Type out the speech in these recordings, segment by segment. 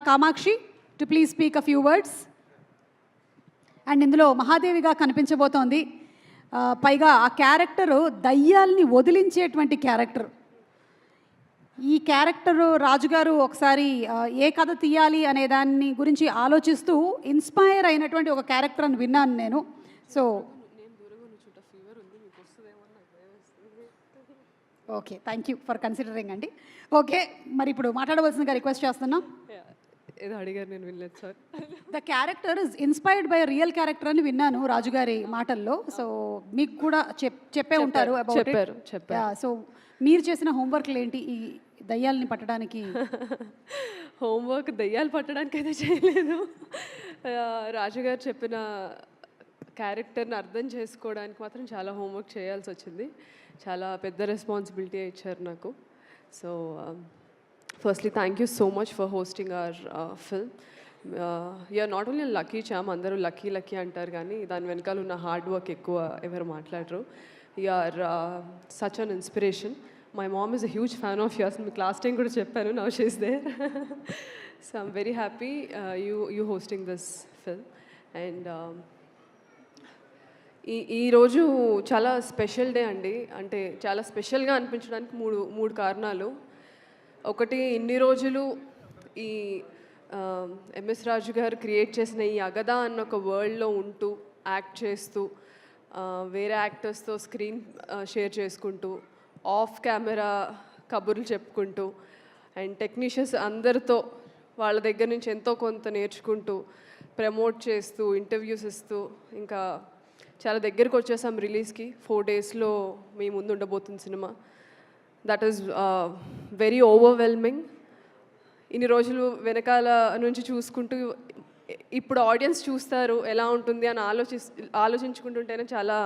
Kamakshi to please speak a few words. And ఇందులో మహాదేవిగా కనిపించబోతోంది. పైగా ఆ క్యారెక్టరు దయ్యాల్ని వదిలించేటువంటి క్యారెక్టర్. ఈ క్యారెక్టరు రాజుగారు ఒకసారి ఏ కథ తీయాలి అనే దాన్ని గురించి ఆలోచిస్తూ ఇన్స్పైర్ అయినటువంటి ఒక క్యారెక్టర్ అని విన్నాను నేను. So okay, thank you for considering అండి. ఓకే, మరి ఇప్పుడు మాట్లాడవలసిందిగా రిక్వెస్ట్ చేస్తున్నాం. ఏదో అడిగారు, నేను వినలేదు sir. The character is inspired by real character అని విన్నాను రాజుగారి మాటల్లో. సో మీకు కూడా చెప్పే ఉంటారు అబౌట్ ఇట్. సో మీరు చేసిన హోంవర్క్లు ఏంటి ఈ దయ్యాలని పట్టడానికి? హోంవర్క్ దయ్యాలు పట్టడానికి అయితే చేయలేదు. రాజుగారు చెప్పిన క్యారెక్టర్ని అర్థం చేసుకోవడానికి మాత్రం చాలా హోంవర్క్ చేయాల్సి వచ్చింది. చాలా పెద్ద రెస్పాన్సిబిలిటీ ఇచ్చారు నాకు. So firstly thank you so much for hosting our film. You're not only lucky charm, అందరూ లక్కీ లక్కీ అంటారు కానీ దాని వెనకాల ఉన్న హార్డ్ వర్క్ ఎక్కువ ఎవరు మాట్లాడరు. You're such an inspiration. My mom is a huge fan of yours. మీకు లాస్ట్ టైం కూడా చెప్పాను, now she is there. So I'm very happy you hosting this film. And ఈరోజు చాలా స్పెషల్ డే అండి. అంటే చాలా స్పెషల్గా అనిపించడానికి మూడు కారణాలు. ఒకటి, ఇన్ని రోజులు ఈ ఎంఎస్ రాజు గారు క్రియేట్ చేసిన ఈ అగదా అన్న ఒక వరల్డ్లో ఉంటూ యాక్ట్ చేస్తూ వేరే యాక్టర్స్తో స్క్రీన్ షేర్ చేసుకుంటూ ఆఫ్ కెమెరా కబుర్లు చెప్పుకుంటూ అండ్ టెక్నీషియన్స్ అందరితో వాళ్ళ దగ్గర నుంచి ఎంతో కొంత నేర్చుకుంటూ ప్రమోట్ చేస్తూ ఇంటర్వ్యూస్ ఇస్తూ ఇంకా చాలా దగ్గరికి వచ్చేసాం రిలీజ్కి. 4 daysలో మీ ముందు ఉండబోతుంది cinema. That is very overwhelming. ఇన్ని రోజులు వెనకాల నుంచి చూసుకుంటూ ఇప్పుడు ఆడియన్స్ చూస్తారు ఎలా ఉంటుంది అని ఆలోచించుకుంటుంటేనే చాలా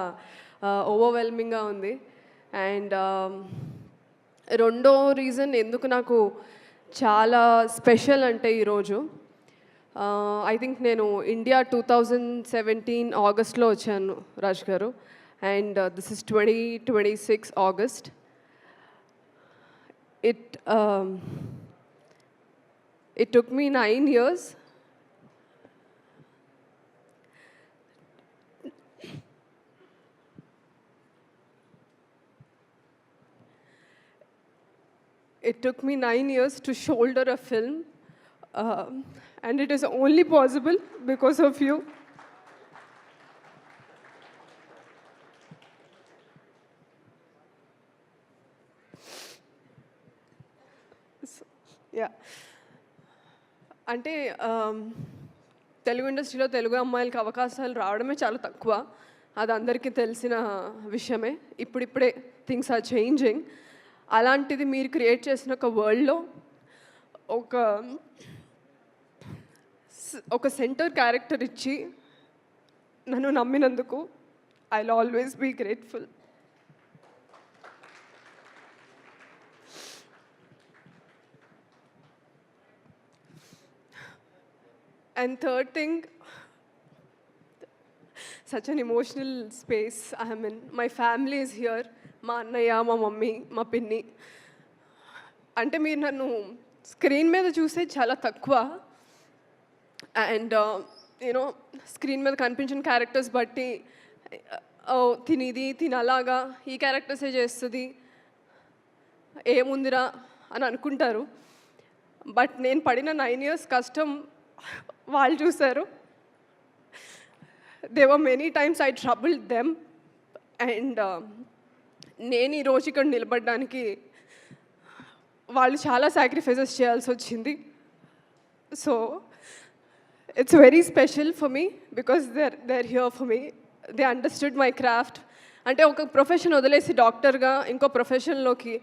ఓవర్వెల్మింగ్గా ఉంది. అండ్ రెండో రీజన్ ఎందుకు నాకు చాలా స్పెషల్ అంటే ఈరోజు, ఐ థింక్ నేను ఇండియా 2017 ఆగస్ట్లో వచ్చాను రాజ్ గారు. And this is 2026 August. It took me 9 years. It took me 9 years to shoulder a film, and it is only possible because of you. Yeah. అంటే తెలుగు ఇండస్ట్రీలో తెలుగు అమ్మాయిలకి అవకాశాలు రావడమే చాలా తక్కువ. అది అందరికీ తెలిసిన విషయమే. ఇప్పుడిప్పుడే థింగ్స్ ఆర్ చేంజింగ్. అలాంటిది మీరు క్రియేట్ చేసిన ఒక వరల్డ్లో ఒక సెంటర్ క్యారెక్టర్ ఇచ్చి నన్ను నమ్మినందుకు I will always be grateful. And third thing, such an emotional space I am in. My family is here. మా అన్నయ్య, మా మమ్మీ, మా పిన్ని. అంటే మీరు నన్ను స్క్రీన్ మీద చూస్తే చాలా తక్కువ. అండ్ యూనో స్క్రీన్ మీద కనిపించిన క్యారెక్టర్స్ బట్టి తిని అలాగా ఈ క్యారెక్టర్సే చేస్తుంది ఏముందిరా అని అనుకుంటారు. బట్ నేను పడిన 9 years కష్టం వాళ్ళు చూశారు. They were many times I troubled them. And నేను ఈరోజు ఇక్కడ నిలబడడానికి వాళ్ళు చాలా సాక్రిఫైసెస్ చేయాల్సి వచ్చింది. So it's very special for me because they are here for me. They understood my craft. అంటే ఒక ప్రొఫెషన్ వదిలేసి డాక్టర్గా ఇంకో ప్రొఫెషన్లోకి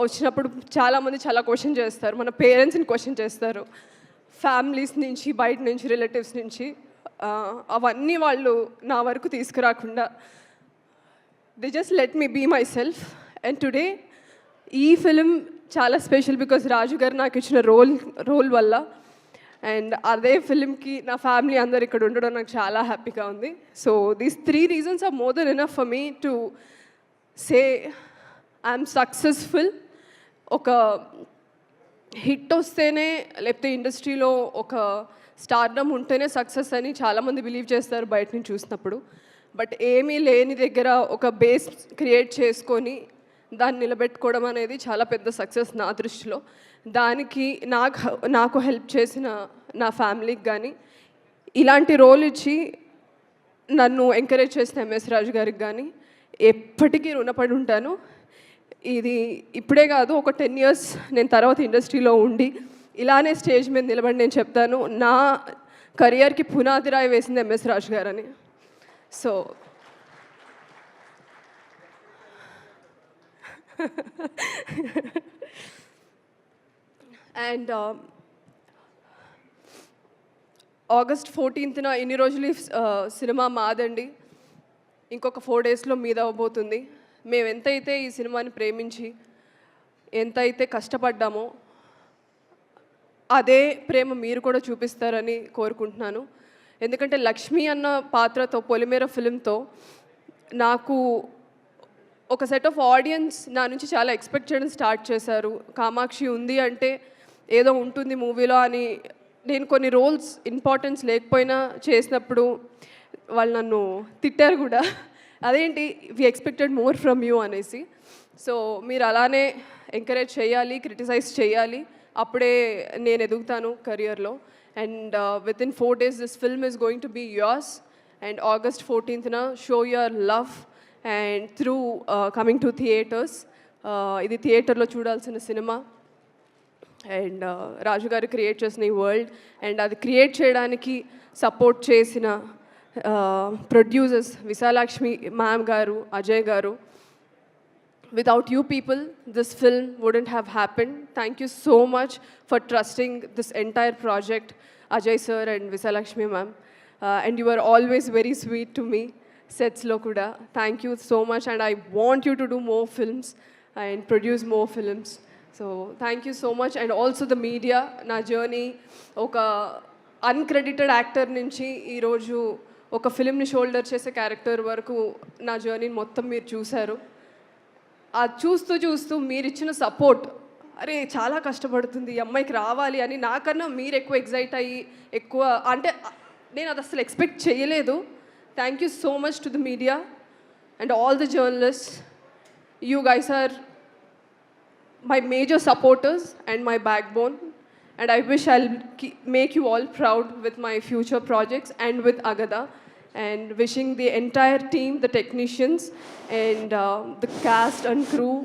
వచ్చినప్పుడు చాలామంది చాలా క్వశ్చన్ చేస్తారు. మన పేరెంట్స్ని క్వశ్చన్ చేస్తారు, ఫ్యామిలీస్ నుంచి, బయట నుంచి, రిలేటివ్స్ నుంచి. అవన్నీ వాళ్ళు నా వరకు తీసుకురాకుండా they just let me be myself. And today ఈ ఫిలిం చాలా స్పెషల్ బికాజ్ రాజు గారు నాకు ఇచ్చిన రోల్ వల్ల. అండ్ అదే ఫిలింకి నా ఫ్యామిలీ అందరు ఇక్కడ ఉండడం నాకు చాలా హ్యాపీగా ఉంది. So these 3 reasons are more than enough for me to say I'm successful. ఒక హిట్ వస్తేనే లేకపోతే ఇండస్ట్రీలో ఒక స్టార్డమ్ ఉంటేనే సక్సెస్ అని చాలామంది బిలీవ్ చేస్తారు బయట నుంచి చూసినప్పుడు. బట్ ఏమీ లేని దగ్గర ఒక బేస్ క్రియేట్ చేసుకొని దాన్ని నిలబెట్టుకోవడం అనేది చాలా పెద్ద సక్సెస్ నా దృష్టిలో. దానికి నాకు హెల్ప్ చేసిన నా ఫ్యామిలీకి కానీ, ఇలాంటి రోల్ ఇచ్చి నన్ను ఎంకరేజ్ చేసిన ఎంఎస్ రాజు గారికి కానీ ఎప్పటికీ రుణపడి ఉంటాను. ఇది ఇప్పుడే కాదు, ఒక 10 years నేను తర్వాత ఇండస్ట్రీలో ఉండి ఇలానే స్టేజ్ మీద నిలబడి నేను చెప్తాను, నా కెరియర్కి పునాది రాయి వేసింది ఎంఎస్ రాజు గారని. సో అండ్ August 14th ఇన్ని రోజులు సినిమా మాదండి, ఇంకొక 4 daysలో మీద అవ్వబోతుంది. మేము ఎంతైతే ఈ సినిమాని ప్రేమించి ఎంతైతే కష్టపడ్డామో అదే ప్రేమ మీరు కూడా చూపిస్తారని కోరుకుంటున్నాను. ఎందుకంటే లక్ష్మి అన్న పాత్రతో, పొలిమేర ఫిల్మ్తో నాకు ఒక సెట్ ఆఫ్ ఆడియన్స్ నా నుంచి చాలా ఎక్స్పెక్ట్ చేయడం స్టార్ట్ చేశారు. కామాక్షి ఉంది అంటే ఏదో ఉంటుంది మూవీలో అని. నేను కొన్ని రోల్స్ ఇంపార్టెన్స్ లేకపోయినా చేసినప్పుడు వాళ్ళు నన్ను తిట్టారు కూడా, అదేంటి we expected more from you అనేసి. సో మీరు అలానే ఎంకరేజ్ చేయాలి, క్రిటిసైజ్ చేయాలి, అప్పుడే నేను ఎదుగుతాను కెరియర్లో. And within 4 days this film is going to be yours. And August 14th show your love and through coming to theatres. ఇది థియేటర్లో చూడాల్సిన సినిమా. అండ్ రాజు గారు క్రియేట్ చేసిన ఈ వరల్డ్, అండ్ అది క్రియేట్ చేయడానికి సపోర్ట్ చేసిన ప్రొడ్యూసర్స్ విశాలాక్ష్మి మ్యామ్ గారు, అజయ్ గారు. Without you people, this film wouldn't have happened. Thank you so much for trusting this entire project, Ajay sir and Visalakshmi ma'am. And you are always very sweet to me, sets lo kuda. Thank you so much, and I want you to do more films and produce more films. So thank you so much. And also the media, na journey oka uncredited actor nunchi ee roju oka film ni shoulder chese character varaku na journey mottham meer chusaru. అది చూస్తూ మీరు ఇచ్చిన support, అరే చాలా కష్టపడుతుంది ఈ అమ్మాయికి రావాలి అని నాకన్నా మీరు ఎక్కువ ఎగ్జైట్ అయ్యి ఎక్కువ, అంటే నేను అది అసలు ఎక్స్పెక్ట్ చేయలేదు. Thank you so much to the media and all the journalist. You guys are my major supporters and my backbone. And I wish I'll make you all proud with my future projects and with Agada. And wishing the entire team, the technicians and the cast and crew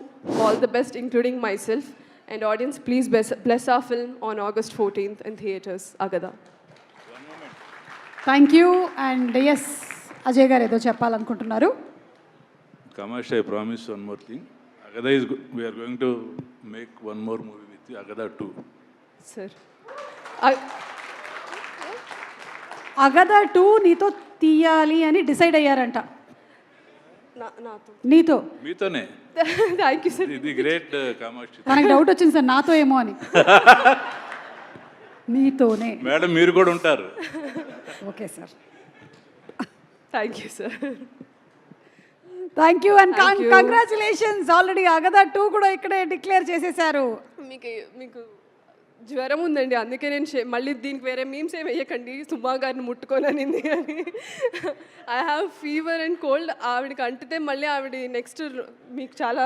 all the best, including myself. And audience, please bless our film on August 14th in theatres, Agada. Thank you. And yes, Ajay గారు ఏదో చెప్పాలనుకుంటున్నారు. Kamash, I promise one more thing. Agada we are going to make one more movie with you, Agada 2. Sir. అగదా 2 నీతో తీయాలి అని decide అయ్యారంట. నాతో నీతో? మీతోనే. Thank you sir. ఇది గ్రేట్ కామాక్షి. మనకు డౌట్ వచ్చింది సార్, నాతో ఏమో అని. నీతోనే మేడం, మీరు కూడా ఉంటారు. Okay sir, thank you sir. Thank you and congratulations. Already అగదా 2 కూడా ఇక్కడే డిక్లేర్ చేసేసారు. మీకు జ్వరం ఉందండి, అందుకే నేను మళ్ళీ దీనికి వేరే మీమ్స్ ఏమి వేయకండి, సుమా గారిని ముట్టుకోననింది అని. I have fever and cold. ఆవిడకి అంటితే మళ్ళీ ఆవిడ నెక్స్ట్ మీకు చాలా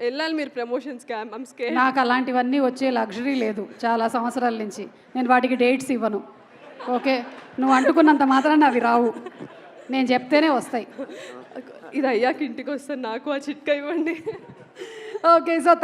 వెళ్ళాలి మీరు ప్రమోషన్స్కి. I'm scared. నాకు అలాంటివన్నీ వచ్చే లగ్జరీ లేదు చాలా సంవత్సరాల నుంచి. నేను వాటికి డేట్స్ ఇవ్వను. ఓకే, నువ్వు అంటుకున్నంత మాత్రాన అవి రావు, నేను చెప్తేనే వస్తాయి. ఇది అయ్యాక ఇంటికి వస్తాను, నాకు ఆ చిట్కా ఇవ్వండి. Okay, so